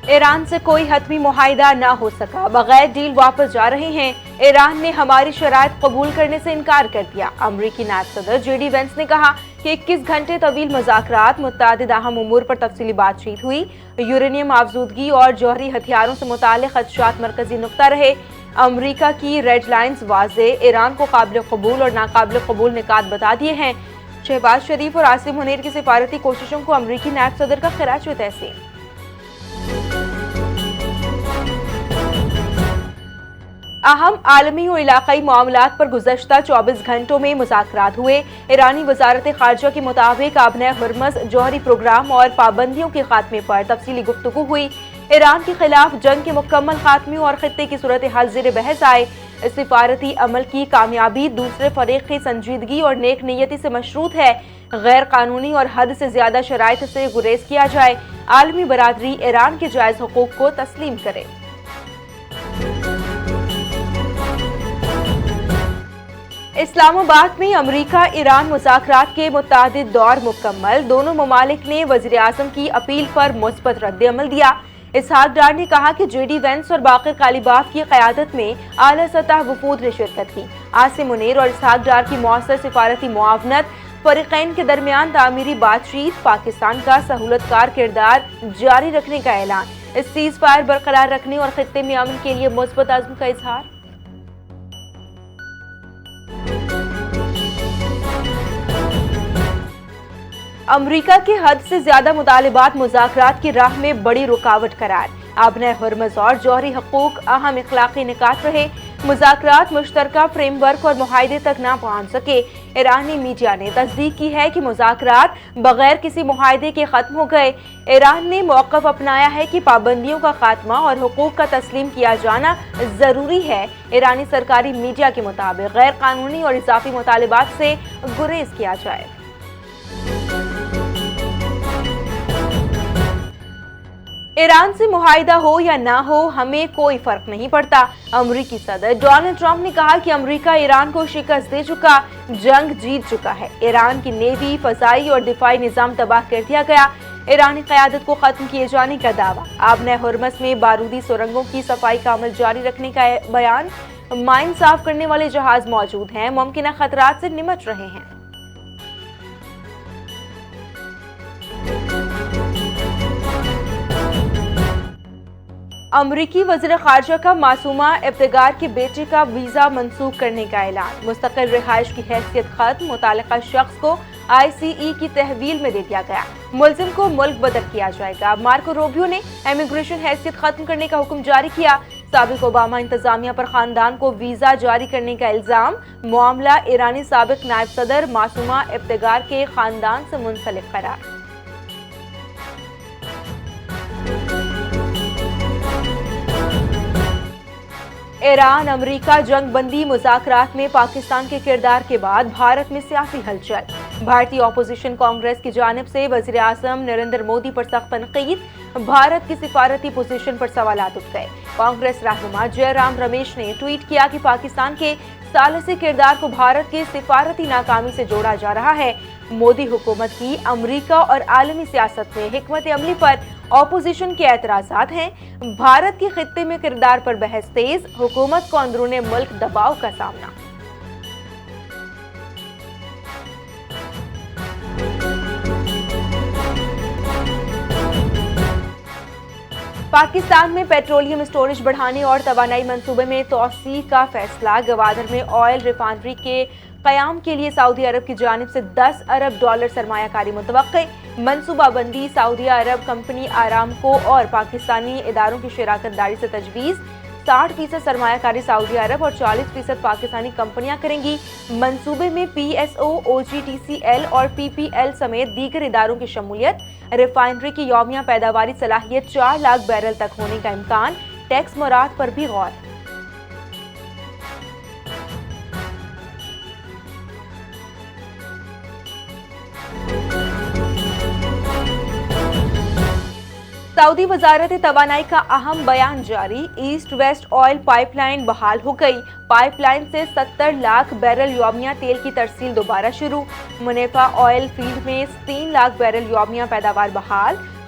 ایران سے کوئی حتمی معاہدہ نہ ہو سکا، بغیر ڈیل واپس جا رہے ہیں۔ ایران نے ہماری شرائط قبول کرنے سے انکار کر دیا۔ امریکی نائب صدر جے ڈی وینس نے کہا کہ 21 گھنٹے طویل مذاکرات، متعدد اہم امور پر تفصیلی بات چیت ہوئی۔ یورینیم افزودگی اور جوہری ہتھیاروں سے متعلق خدشات مرکزی نقطہ رہے۔ امریکہ کی ریڈ لائنز واضح، ایران کو قابل قبول اور ناقابل قبول نکات بتا دیے ہیں۔ شہباز شریف اور عاصم منیر کی سفارتی کوششوں کو امریکی نائب صدر کا خراج تحسین۔ اہم عالمی اور علاقائی معاملات پر گزشتہ 24 گھنٹوں میں مذاکرات ہوئے۔ ایرانی وزارت خارجہ کے مطابق آبنۂ ہرمز جوہری پروگرام اور پابندیوں کے خاتمے پر تفصیلی گفتگو ہوئی۔ ایران کے خلاف جنگ کے مکمل خاتمے اور خطے کی صورتحال زیر بحث آئے۔ سفارتی عمل کی کامیابی دوسرے فریق کی سنجیدگی اور نیک نیتی سے مشروط ہے۔ غیر قانونی اور حد سے زیادہ شرائط سے گریز کیا جائے۔ عالمی برادری ایران کے جائز حقوق کو تسلیم کرے۔ اسلام آباد میں امریکہ ایران مذاکرات کے متعدد دور مکمل۔ دونوں ممالک نے وزیر اعظم کی اپیل پر مثبت رد عمل دیا۔ اسحاق ڈار نے کہا کہ جے ڈی وینس اور باقر غالباف کی قیادت میں اعلیٰ سطح وفود نے شرکت کی۔ عاصم منیر اور اسحاق ڈار کی مؤثر سفارتی معاونت، فریقین کے درمیان تعمیری بات چیت، پاکستان کا سہولت کار کردار جاری رکھنے کا اعلان، سیز فائر برقرار رکھنے اور خطے میں امن کے لیے مثبت عزم کا اظہار۔ امریکہ کے حد سے زیادہ مطالبات مذاکرات کی راہ میں بڑی رکاوٹ قرار۔ آبنۂ ہرمز اور جوہری حقوق اہم اخلاقی نکات رہے۔ مذاکرات مشترکہ فریم ورک اور معاہدے تک نہ پہنچ سکے۔ ایرانی میڈیا نے تصدیق کی ہے کہ مذاکرات بغیر کسی معاہدے کے ختم ہو گئے۔ ایران نے موقف اپنایا ہے کہ پابندیوں کا خاتمہ اور حقوق کا تسلیم کیا جانا ضروری ہے۔ ایرانی سرکاری میڈیا کے مطابق غیر قانونی اور اضافی مطالبات سے گریز کیا جائے۔ ایران سے معاہدہ ہو یا نہ ہو، ہمیں کوئی فرق نہیں پڑتا۔ امریکی صدر ڈونلڈ ٹرمپ نے کہا کہ امریکہ ایران کو شکست دے چکا، جنگ جیت چکا ہے۔ ایران کی نیوی، فضائی اور دفاعی نظام تباہ کر دیا گیا۔ ایرانی قیادت کو ختم کیے جانے کا دعویٰ۔ آبنۂ ہرمز میں بارودی سرنگوں کی صفائی کا عمل جاری رکھنے کا بیان۔ مائن صاف کرنے والے جہاز موجود ہیں، ممکنہ خطرات سے نمٹ رہے ہیں۔ امریکی وزیر خارجہ کا معصومہ ابتکار کے بیٹے کا ویزا منسوخ کرنے کا اعلان۔ مستقل رہائش کی حیثیت ختم، متعلقہ شخص کو آئی سی ای کی تحویل میں دے دیا گیا۔ ملزم کو ملک بدر کیا جائے گا۔ مارکو روبیو نے امیگریشن حیثیت ختم کرنے کا حکم جاری کیا۔ سابق اوباما انتظامیہ پر خاندان کو ویزا جاری کرنے کا الزام۔ معاملہ ایرانی سابق نائب صدر معصومہ ابتکار کے خاندان سے منسلک قرار۔ ایران امریکہ جنگ بندی مذاکرات میں پاکستان کے کردار کے بعد بھارت میں سیاسی ہلچل۔ بھارتی اپوزیشن کانگریس کی جانب سے وزیر اعظم نریندر مودی پر سخت تنقید۔ بھارت کی سفارتی پوزیشن پر سوالات اٹھ گئے۔ کانگریس رہنما جے رام رمیش نے ٹویٹ کیا کہ پاکستان کے ثالثی کردار کو بھارت کی سفارتی ناکامی سے جوڑا جا رہا ہے۔ مودی حکومت کی امریکہ اور عالمی سیاست میں حکمت عملی پر اپوزیشن کے اعتراضات ہیں۔ بھارت کی خطے میں کردار پر بحث تیز، حکومت کو اندرون ملک دباؤ کا سامنا۔ پاکستان میں پیٹرولیم اسٹوریج بڑھانے اور توانائی منصوبے میں توسیع کا فیصلہ۔ گوادر میں آئل ریفائنری کے قیام کے لیے سعودی عرب کی جانب سے $10 ارب سرمایہ کاری متوقع۔ منصوبہ بندی سعودی عرب کمپنی آرامکو اور پاکستانی اداروں کی شراکت داری سے تجویز۔ 60% سرمایہ کاری سعودی عرب اور 40% پاکستانی کمپنیاں کریں گی۔ منصوبے میں پی ایس او، او جی ٹی سی ایل اور پی پی ایل سمیت دیگر اداروں کی شمولیت۔ ریفائنری کی یومیہ پیداواری صلاحیت 4 لاکھ بیرل تک ہونے کا امکان۔ ٹیکس مراعات پر بھی غور۔ سعودی وزارت توانائی کا اہم بیان جاری۔ East west oil pipe line بحال ہو گئی۔ پائپ لائن سے 70 لاکھ بیرل یومیہ تیل کی ترسیل دوبارہ شروع۔ منیفا آئل فیلڈ میں 3 لاکھ بیرل یومیہ پیداوار بحال۔